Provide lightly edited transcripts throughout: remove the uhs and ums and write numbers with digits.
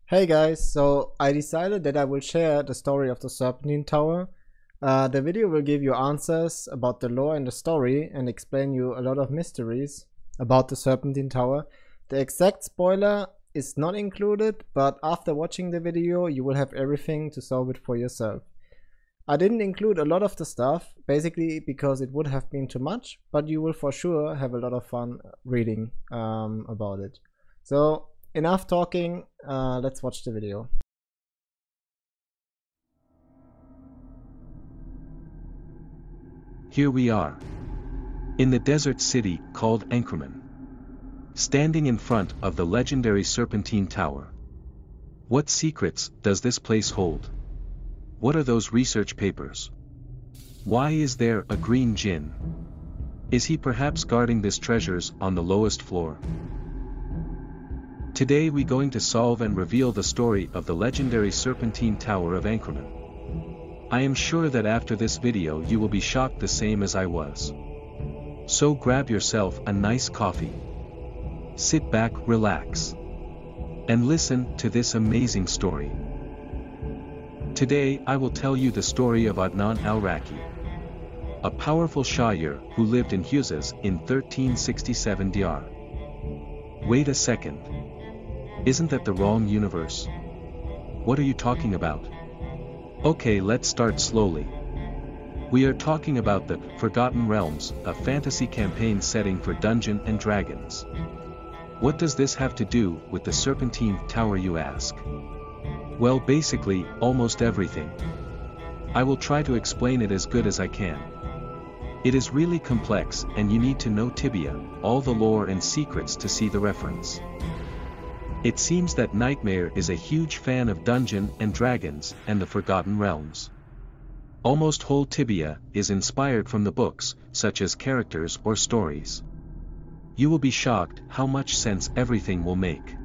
Hey guys, so I decided that I will share the story of the Serpentine Tower. The video will give you answers about the lore and the story and explain you a lot of mysteries about the Serpentine Tower. The exact spoiler is not included, but after watching the video you will have everything to solve it for yourself. I didn't include a lot of the stuff, basically because it would have been too much, but you will for sure have a lot of fun reading about it. So enough talking, let's watch the video. Here we are, in the desert city called Anchorman, standing in front of the legendary Serpentine Tower. What secrets does this place hold? What are those research papers? Why is there a green djinn? Is he perhaps guarding these treasures on the lowest floor? Today we're going to solve and reveal the story of the legendary Serpentine Tower of Anchorman. I am sure that after this video you will be shocked the same as I was. So grab yourself a nice coffee. Sit back, relax, and listen to this amazing story. Today I will tell you the story of Adnan al-Raqi, a powerful Shahir who lived in Huzes in 1367 DR. Wait a second. Isn't that the wrong universe? What are you talking about? Okay, let's start slowly. We are talking about the Forgotten Realms, a fantasy campaign setting for Dungeons and Dragons. What does this have to do with the Serpentine Tower, you ask? Well, basically, almost everything. I will try to explain it as good as I can. It is really complex and you need to know Tibia, all the lore and secrets to see the reference. It seems that Nightmare is a huge fan of Dungeons and Dragons and the Forgotten Realms. Almost whole Tibia is inspired from the books, such as characters or stories. You will be shocked how much sense everything will make.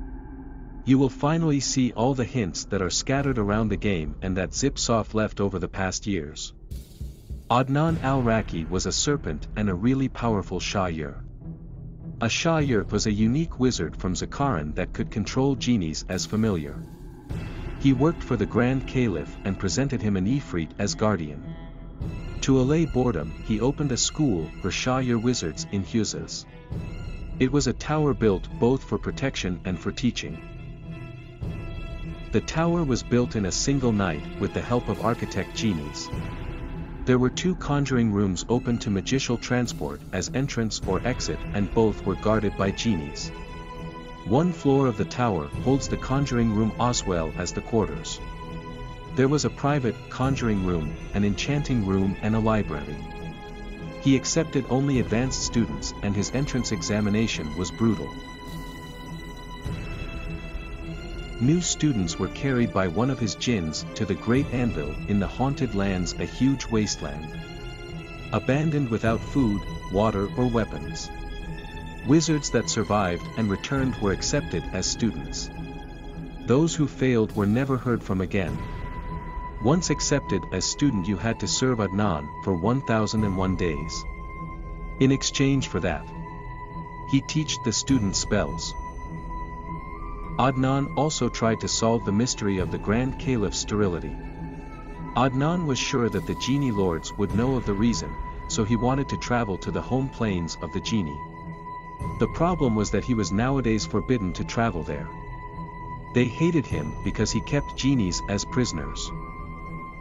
You will finally see all the hints that are scattered around the game and that Zipsoft left over the past years. Adnan al-Raqi was a serpent and a really powerful Shahir. A Shahir was a unique wizard from Zakaran that could control genies as familiar. He worked for the Grand Caliph and presented him an Ifrit as guardian. To allay boredom, he opened a school for Shahir wizards in Huzes. It was a tower built both for protection and for teaching. The tower was built in a single night with the help of architect genies. There were 2 conjuring rooms open to magical transport as entrance or exit, and both were guarded by genies. One floor of the tower holds the conjuring room as well as the quarters. There was a private conjuring room, an enchanting room and a library. He accepted only advanced students and his entrance examination was brutal. New students were carried by one of his jinns to the Great Anvil in the Haunted Lands, a huge wasteland. Abandoned without food, water or weapons. Wizards that survived and returned were accepted as students. Those who failed were never heard from again. Once accepted as student, you had to serve Adnan for 1001 days. In exchange for that, he taught the students spells. Adnan also tried to solve the mystery of the Grand Caliph's sterility. Adnan was sure that the genie lords would know of the reason, so he wanted to travel to the home plains of the genie. The problem was that he was nowadays forbidden to travel there. They hated him because he kept genies as prisoners.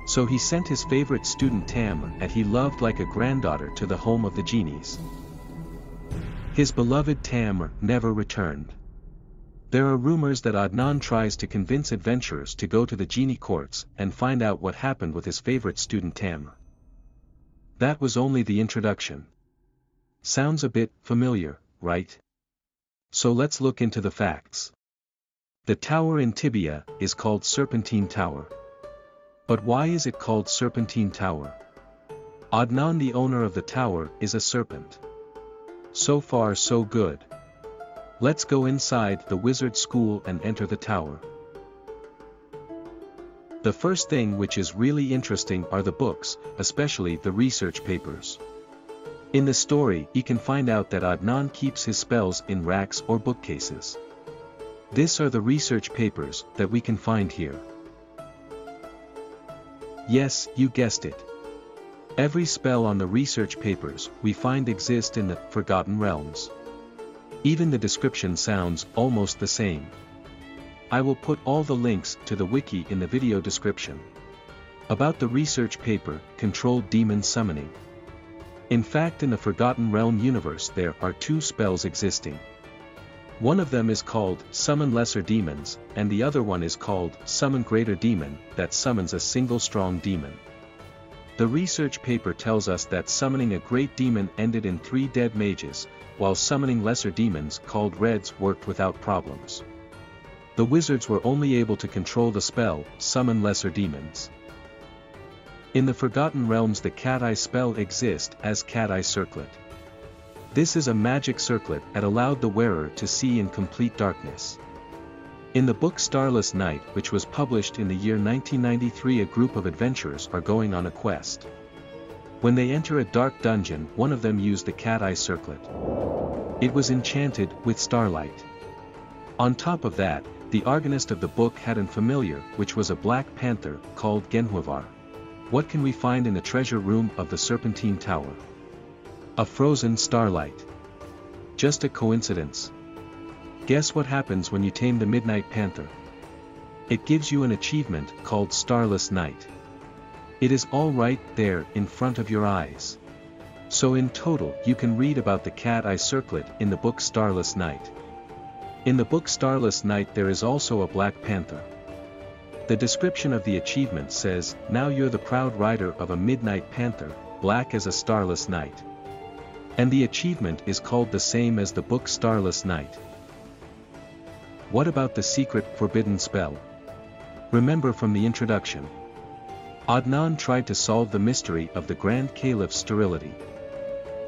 So he sent his favorite student Tamr, and he loved like a granddaughter, to the home of the genies. His beloved Tamr never returned. There are rumors that Adnan tries to convince adventurers to go to the genie courts and find out what happened with his favorite student Tamr. That was only the introduction. Sounds a bit familiar, right? So let's look into the facts. The tower in Tibia is called Serpentine Tower. But why is it called Serpentine Tower? Adnan, the owner of the tower, is a serpent. So far so good. Let's go inside the wizard school and enter the tower. The first thing which is really interesting are the books, especially the research papers. In the story, you can find out that Adnan keeps his spells in racks or bookcases. These are the research papers that we can find here. Yes, you guessed it. Every spell on the research papers we find exists in the Forgotten Realms. Even the description sounds almost the same. I will put all the links to the wiki in the video description. About the research paper, Controlled Demon Summoning. In fact, in the Forgotten Realm universe there are two spells existing. One of them is called Summon Lesser Demons, and the other one is called Summon Greater Demon, that summons a single strong demon. The research paper tells us that summoning a great demon ended in 3 dead mages, while summoning lesser demons called Reds worked without problems. The wizards were only able to control the spell, Summon Lesser Demons. In the Forgotten Realms the Cat Eye spell exists as Cat Eye Circlet. This is a magic circlet that allowed the wearer to see in complete darkness. In the book Starless Night, which was published in the year 1993, a group of adventurers are going on a quest. When they enter a dark dungeon, one of them used the Cat Eye Circlet. It was enchanted with starlight. On top of that, the organist of the book had a familiar, which was a black panther, called Genhuavar. What can we find in the treasure room of the Serpentine Tower? A frozen starlight. Just a coincidence? Guess what happens when you tame the Midnight Panther? It gives you an achievement called Starless Night. It is all right there in front of your eyes. So in total you can read about the Cat Eye Circlet in the book Starless Night. In the book Starless Night there is also a Black Panther. The description of the achievement says, "Now you're the proud rider of a Midnight Panther, black as a starless night." And the achievement is called the same as the book Starless Night. What about the secret forbidden spell? Remember from the introduction. Adnan tried to solve the mystery of the Grand Caliph's sterility.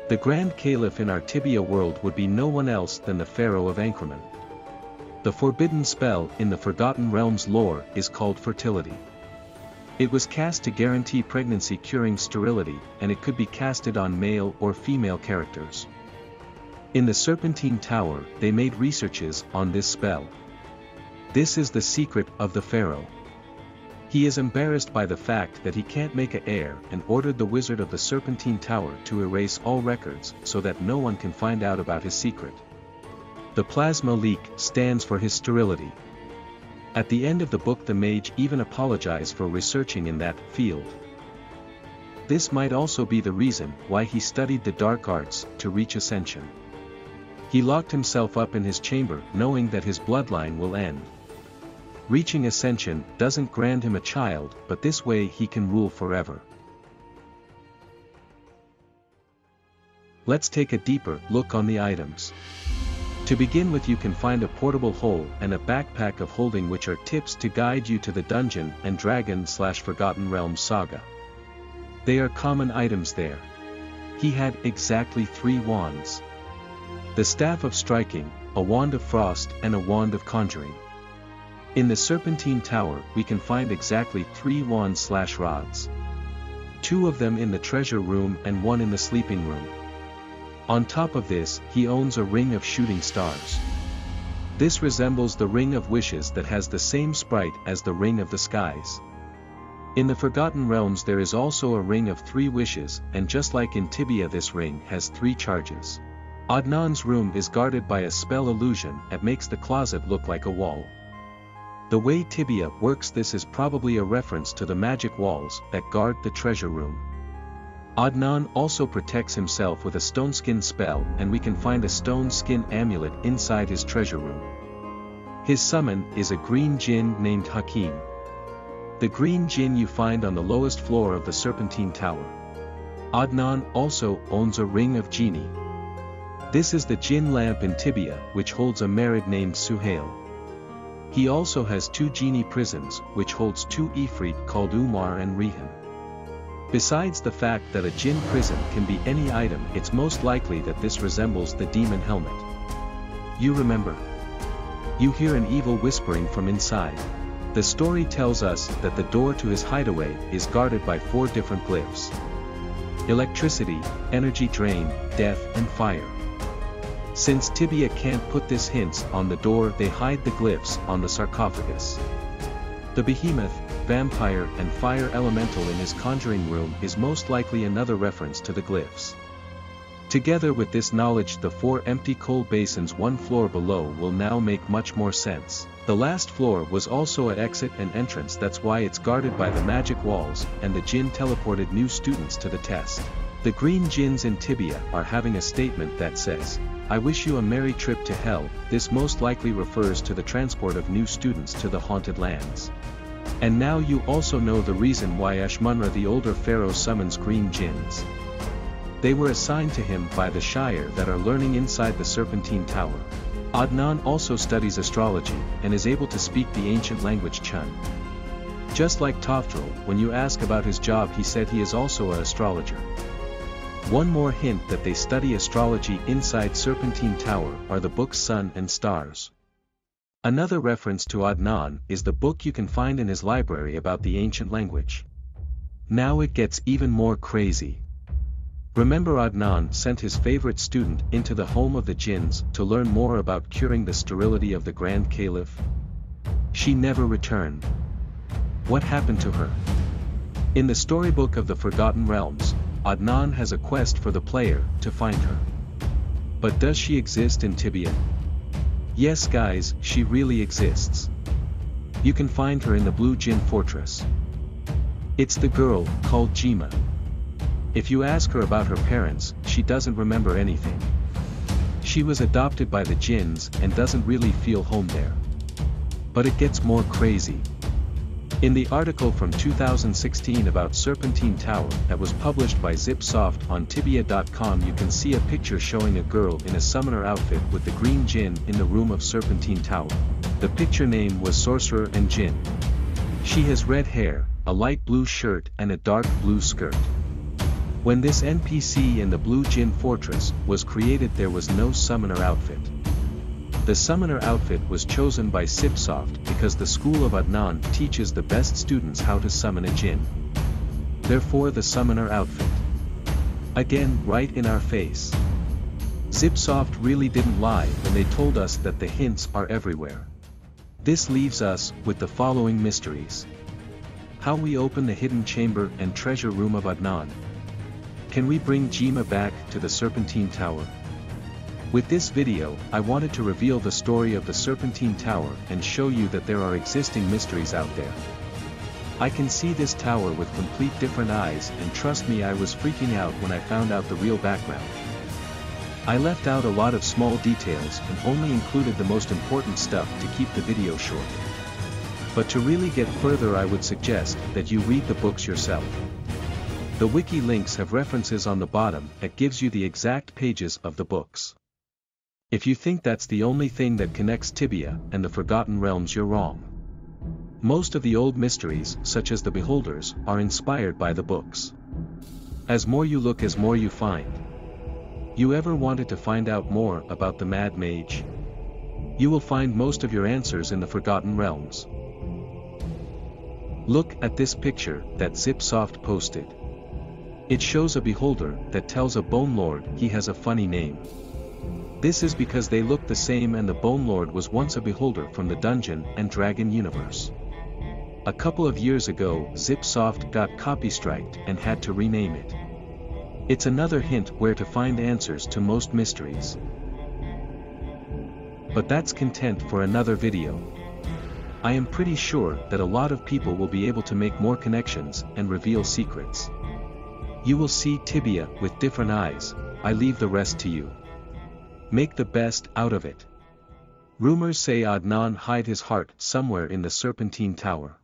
The Grand Caliph in our Tibia world would be no one else than the Pharaoh of Anchorman. The forbidden spell in the Forgotten Realms lore is called fertility. It was cast to guarantee pregnancy curing sterility, and it could be casted on male or female characters. In the Serpentine Tower they made researches on this spell. This is the secret of the Pharaoh. He is embarrassed by the fact that he can't make an heir and ordered the wizard of the Serpentine Tower to erase all records so that no one can find out about his secret. The plasma leak stands for his sterility. At the end of the book the mage even apologized for researching in that field. This might also be the reason why he studied the dark arts to reach ascension. He locked himself up in his chamber knowing that his bloodline will end. Reaching ascension doesn't grant him a child, but this way he can rule forever. Let's take a deeper look on the items. To begin with, you can find a portable hole and a backpack of holding, which are tips to guide you to the Dungeon and Dragon/Forgotten Realms saga. They are common items there. He had exactly 3 wands. The Staff of Striking, a Wand of Frost and a Wand of Conjuring. In the Serpentine Tower we can find exactly 3 wands/rods. 2 of them in the treasure room and 1 in the sleeping room. On top of this, he owns a ring of shooting stars. This resembles the Ring of Wishes that has the same sprite as the Ring of the Skies. In the Forgotten Realms there is also a Ring of 3 wishes, and just like in Tibia this ring has 3 charges. Adnan's room is guarded by a spell illusion that makes the closet look like a wall. The way Tibia works, this is probably a reference to the magic walls that guard the treasure room. Adnan also protects himself with a stone skin spell, and we can find a stone skin amulet inside his treasure room. His summon is a green jinn named Hakim. The green jinn you find on the lowest floor of the Serpentine Tower. Adnan also owns a ring of genie. This is the jinn lamp in Tibia, which holds a Merid named Suhail. He also has 2 genie prisons, which holds 2 Ifrit called Umar and Rehan. Besides the fact that a jinn prison can be any item, it's most likely that this resembles the demon helmet. You remember? You hear an evil whispering from inside. The story tells us that the door to his hideaway is guarded by 4 different glyphs: electricity, energy drain, death and fire. Since Tibia can't put this hints on the door, they hide the glyphs on the sarcophagus. The behemoth, vampire and fire elemental in his conjuring room is most likely another reference to the glyphs. Together with this knowledge, the 4 empty coal basins 1 floor below will now make much more sense. The last floor was also an exit and entrance, that's why it's guarded by the magic walls, and the Jinn teleported new students to the test. The green Jinns in Tibia are having a statement that says, "I wish you a merry trip to hell." This most likely refers to the transport of new students to the haunted lands. And now you also know the reason why Ashmunra the older pharaoh summons green Jinns. They were assigned to him by the Shire that are learning inside the Serpentine Tower. Adnan also studies astrology, and is able to speak the ancient language Chun. Just like Toftril, when you ask about his job he said he is also an astrologer. One more hint that they study astrology inside Serpentine Tower are the books Sun and Stars. Another reference to Adnan is the book you can find in his library about the ancient language. Now it gets even more crazy. Remember, Adnan sent his favorite student into the home of the Jinns to learn more about curing the sterility of the Grand Caliph? She never returned. What happened to her? In the storybook of the Forgotten Realms, Adnan has a quest for the player to find her. But does she exist in Tibia? Yes guys, she really exists. You can find her in the Blue Jinn Fortress. It's the girl called Jima. If you ask her about her parents, she doesn't remember anything. She was adopted by the Jinns and doesn't really feel home there. But it gets more crazy. In the article from 2016 about Serpentine Tower that was published by Zipsoft on Tibia.com, you can see a picture showing a girl in a summoner outfit with the green Jinn in the room of Serpentine Tower. The picture name was Sorcerer and Jinn. She has red hair, a light blue shirt and a dark blue skirt. When this NPC in the Blue Jinn Fortress was created, there was no summoner outfit. The summoner outfit was chosen by Zipsoft because the school of Adnan teaches the best students how to summon a Jinn. Therefore the summoner outfit. Again, right in our face. Zipsoft really didn't lie when they told us that the hints are everywhere. This leaves us with the following mysteries. How we open the hidden chamber and treasure room of Adnan. Can we bring Jima back to the Serpentine Tower? With this video, I wanted to reveal the story of the Serpentine Tower and show you that there are existing mysteries out there. I can see this tower with complete different eyes, and trust me, I was freaking out when I found out the real background. I left out a lot of small details and only included the most important stuff to keep the video short. But to really get further, I would suggest that you read the books yourself. The wiki links have references on the bottom that gives you the exact pages of the books. If you think that's the only thing that connects Tibia and the Forgotten Realms, you're wrong. Most of the old mysteries, such as the Beholders, are inspired by the books. As more you look, as more you find. You ever wanted to find out more about the Mad Mage? You will find most of your answers in the Forgotten Realms. Look at this picture that Zipsoft posted. It shows a beholder that tells a Bone Lord he has a funny name. This is because they look the same, and the Bone Lord was once a beholder from the Dungeon and Dragon universe. A couple of years ago, Zipsoft got copy-striked and had to rename it. It's another hint where to find answers to most mysteries. But that's content for another video. I am pretty sure that a lot of people will be able to make more connections and reveal secrets. You will see Tibia with different eyes. I leave the rest to you. Make the best out of it. Rumors say Adnan hid his heart somewhere in the Serpentine Tower.